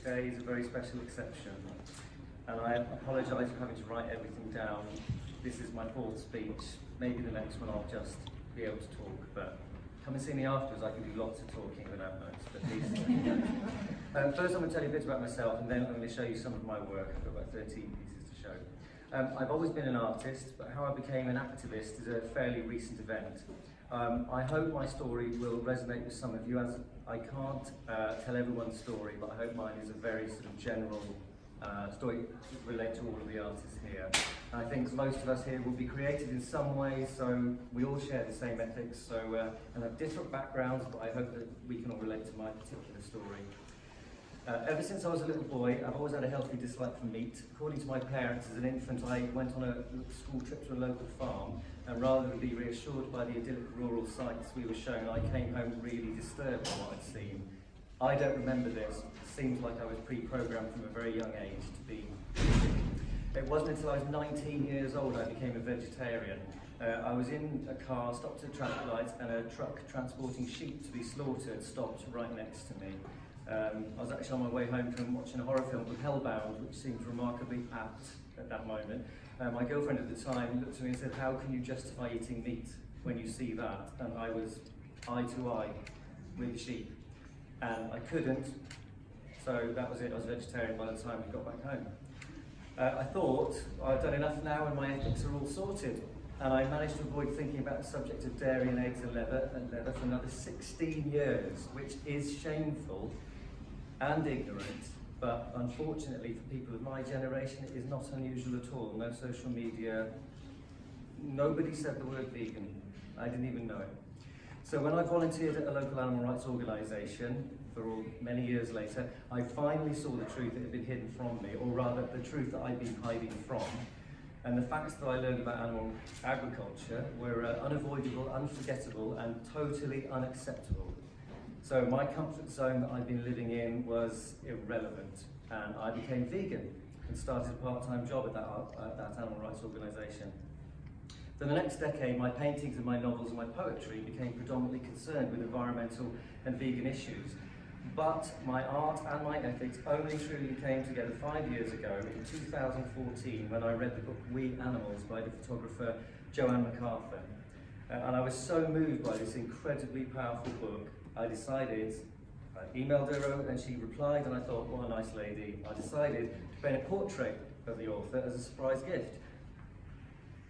today is a very special exception, and I apologise for having to write everything down. This is my fourth speech. Maybe the next one I'll just be able to talk, but come and see me afterwards. I can do lots of talking without notes, but first I'm going to tell you a bit about myself, and then I'm going to show you some of my work. I've got about 13 pieces to show. I've always been an artist, but how I became an activist is a fairly recent event. I hope my story will resonate with some of you, as I can't tell everyone's story, but I hope mine is a very sort of general story to relate to all of the artists here. And I think most of us here will be creative in some way, so we all share the same ethics, and have different backgrounds, but I hope that we can all relate to my particular story. Ever since I was a little boy, I've always had a healthy dislike for meat. According to my parents, as an infant, I went on a school trip to a local farm, and rather than be reassured by the idyllic rural sights we were shown, I came home really disturbed by what I'd seen. I don't remember this. It seems like I was pre-programmed from a very young age to be sick. It wasn't until I was 19 years old I became a vegetarian. I was in a car, stopped at traffic lights, and a truck transporting sheep to be slaughtered stopped right next to me. I was actually on my way home from watching a horror film called Hellbound, which seemed remarkably apt at that moment. My girlfriend at the time looked at me and said, "How can you justify eating meat when you see that?" And I was eye to eye with the sheep, and I couldn't, so that was it. I was a vegetarian by the time we got back home. I thought I've done enough now and my ethics are all sorted, and I managed to avoid thinking about the subject of dairy and eggs and leather for another 16 years, which is shameful and ignorant, but unfortunately for people of my generation it is not unusual at all. No social media, nobody said the word vegan. I didn't even know it. So when I volunteered at a local animal rights organisation many years later, I finally saw the truth that had been hidden from me, or rather the truth that I'd been hiding from. And the facts that I learned about animal agriculture were unavoidable, unforgettable, and totally unacceptable. So my comfort zone that I'd been living in was irrelevant, and I became vegan and started a part-time job at that animal rights organisation. For the next decade, my paintings and my novels and my poetry became predominantly concerned with environmental and vegan issues. But my art and my ethics only truly came together 5 years ago, in 2014, when I read the book We Animals by the photographer Joanne McCarthy. And I was so moved by this incredibly powerful book, I emailed her and she replied, and I thought, what a nice lady. I decided to paint a portrait of the author as a surprise gift,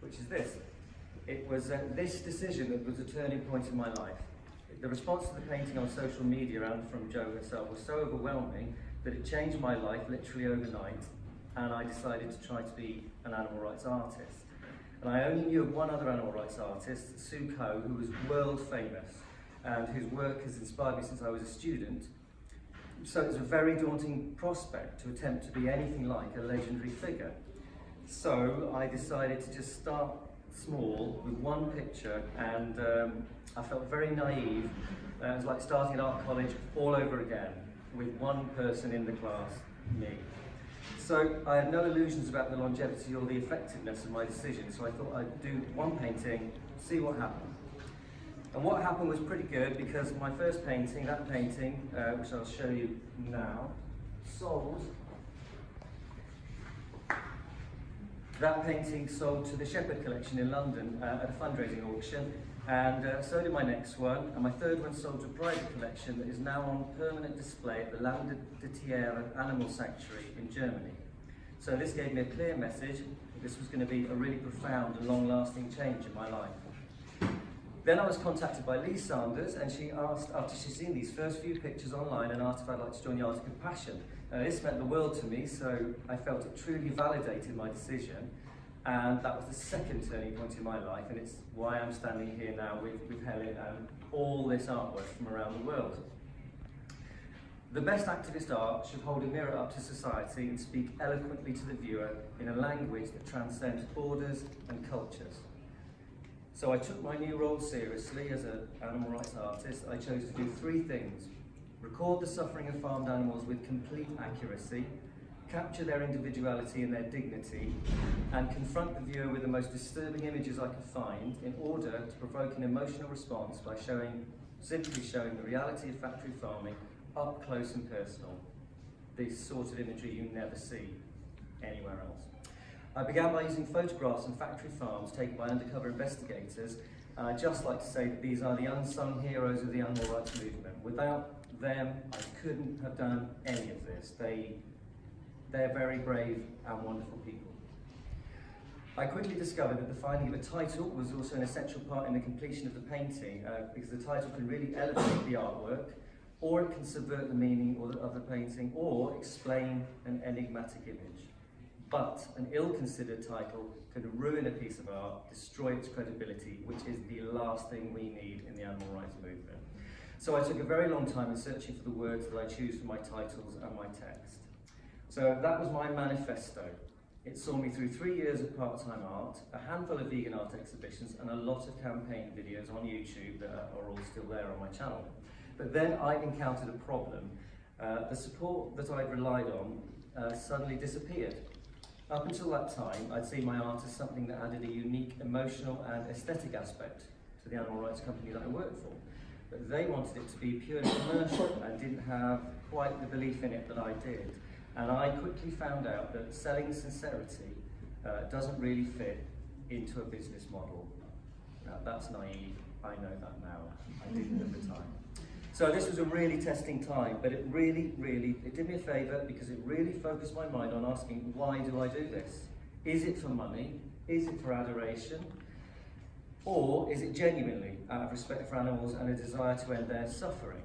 which is this. It was this decision that was a turning point in my life. The response to the painting on social media and from Jo herself was so overwhelming that it changed my life literally overnight, and I decided to try to be an animal rights artist. And I only knew of one other animal rights artist, Sue Coe, who was world famous and whose work has inspired me since I was a student. So it was a very daunting prospect to attempt to be anything like a legendary figure. So I decided to just start small with one picture, and I felt very naive. It was like starting at art college all over again with one person in the class, me. So I had no illusions about the longevity or the effectiveness of my decision, so I thought I'd do one painting, see what happened. And what happened was pretty good, because my first painting, that painting, which I'll show you now, sold. That painting sold to the Shepherd Collection in London at a fundraising auction, and so did my next one, and my third one sold to a private collection that is now on permanent display at the Land de Thiers Animal Sanctuary in Germany. So this gave me a clear message that this was going to be a really profound and long-lasting change in my life. Then I was contacted by Lee Sanders, and she asked, after she'd seen these first few pictures online, and asked if I'd like to join the Art of Compassion. This meant the world to me, so I felt it truly validated my decision, and that was the second turning point in my life, and it's why I'm standing here now with Helen and all this artwork from around the world. The best activist art should hold a mirror up to society and speak eloquently to the viewer in a language that transcends borders and cultures. So I took my new role seriously as an animal rights artist. I chose to do three things: record the suffering of farmed animals with complete accuracy, capture their individuality and their dignity, and confront the viewer with the most disturbing images I could find in order to provoke an emotional response by simply showing the reality of factory farming up close and personal. this sort of imagery you never see anywhere else. I began by using photographs from factory farms taken by undercover investigators, and I'd just like to say that these are the unsung heroes of the animal rights movement. Without them, I couldn't have done any of this. They're very brave and wonderful people. I quickly discovered that the finding of a title was also an essential part in the completion of the painting, because the title can really elevate the artwork, or it can subvert the meaning of the painting, or explain an enigmatic image. But an ill-considered title can ruin a piece of art, destroy its credibility, which is the last thing we need in the animal rights movement. So I took a very long time in searching for the words that I choose for my titles and my text. So that was my manifesto. It saw me through 3 years of part-time art, a handful of vegan art exhibitions, and a lot of campaign videos on YouTube that are all still there on my channel. But then I encountered a problem. The support that I'd relied on suddenly disappeared. Up until that time, I'd seen my art as something that added a unique emotional and aesthetic aspect to the animal rights company that I worked for. But they wanted it to be purely commercial and didn't have quite the belief in it that I did. And I quickly found out that selling sincerity doesn't really fit into a business model. Now, that's naive, I know that now. I didn't at the time. So this was a really testing time, but it did me a favour because it really focused my mind on asking, why do I do this? Is it for money? Is it for adoration? Or is it genuinely out of respect for animals and a desire to end their suffering?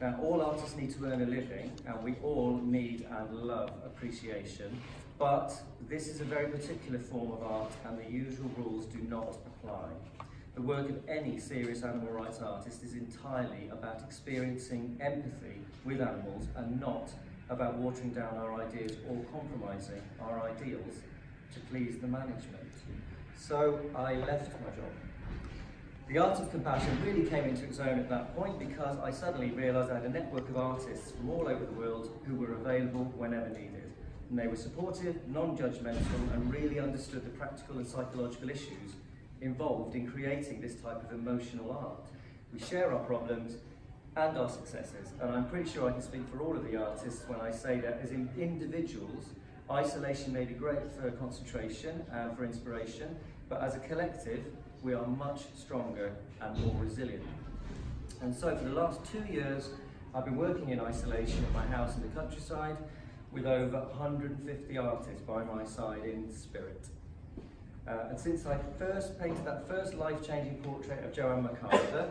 Now, all artists need to earn a living, and we all need and love appreciation, but this is a very particular form of art, and the usual rules do not apply. The work of any serious animal rights artist is entirely about experiencing empathy with animals and not about watering down our ideas or compromising our ideals to please the management. So I left my job. The art of compassion really came into its own at that point because I suddenly realised I had a network of artists from all over the world who were available whenever needed. And they were supportive, non-judgmental, and really understood the practical and psychological issues involved in creating this type of emotional art. We share our problems and our successes, and I'm pretty sure I can speak for all of the artists when I say that as individuals, isolation may be great for concentration and for inspiration, but as a collective, we are much stronger and more resilient. And so for the last 2 years, I've been working in isolation at my house in the countryside with over 150 artists by my side in spirit. And since I first painted that first life-changing portrait of Joanne McCulloch,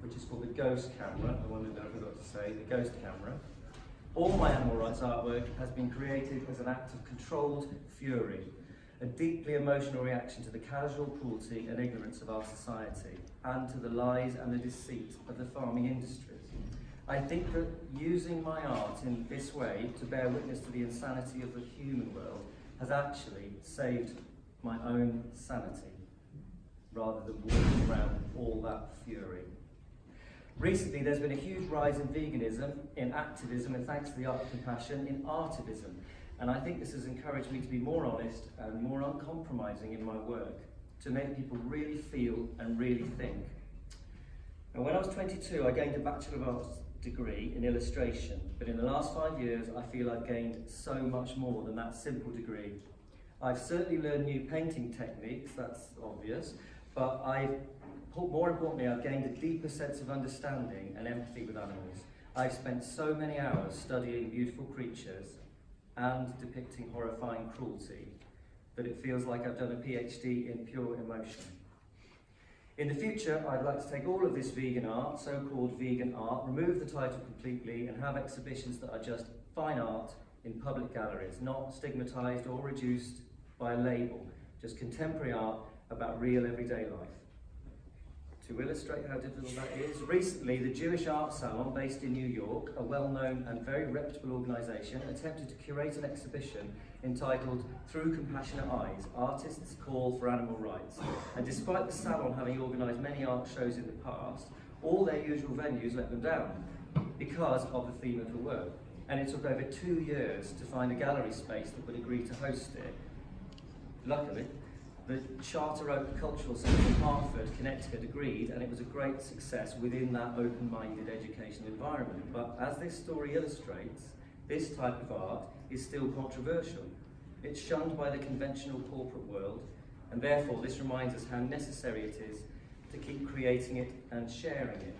which is called the Ghost Camera, the one that I forgot to say, the Ghost Camera, all my animal rights artwork has been created as an act of controlled fury, a deeply emotional reaction to the casual cruelty and ignorance of our society, and to the lies and the deceit of the farming industries. I think that using my art in this way to bear witness to the insanity of the human world has actually saved my own sanity, rather than walking around all that fury. Recently, there's been a huge rise in veganism, in activism, and thanks to the art of compassion, in artivism. And I think this has encouraged me to be more honest and more uncompromising in my work, to make people really feel and really think. And when I was 22, I gained a Bachelor of Arts degree in illustration, but in the last 5 years, I feel I've gained so much more than that simple degree. I've certainly learned new painting techniques, that's obvious, but more importantly, I've gained a deeper sense of understanding and empathy with animals. I've spent so many hours studying beautiful creatures and depicting horrifying cruelty that it feels like I've done a PhD in pure emotion. In the future, I'd like to take all of this vegan art, so-called vegan art, remove the title completely and have exhibitions that are just fine art in public galleries, not stigmatised or reduced by a label, just contemporary art about real everyday life. To illustrate how difficult that is, recently the Jewish Art Salon, based in New York, a well-known and very reputable organisation, attempted to curate an exhibition entitled Through Compassionate Eyes, Artists' Call for Animal Rights. And despite the salon having organised many art shows in the past, all their usual venues let them down because of the theme of the work. And it took over 2 years to find a gallery space that would agree to host it. Luckily, the Charter Oak Cultural Centre in Hartford, Connecticut agreed, and it was a great success within that open-minded educational environment. But as this story illustrates, This type of art is still controversial. It's shunned by the conventional corporate world, and therefore this reminds us how necessary it is to keep creating it and sharing it.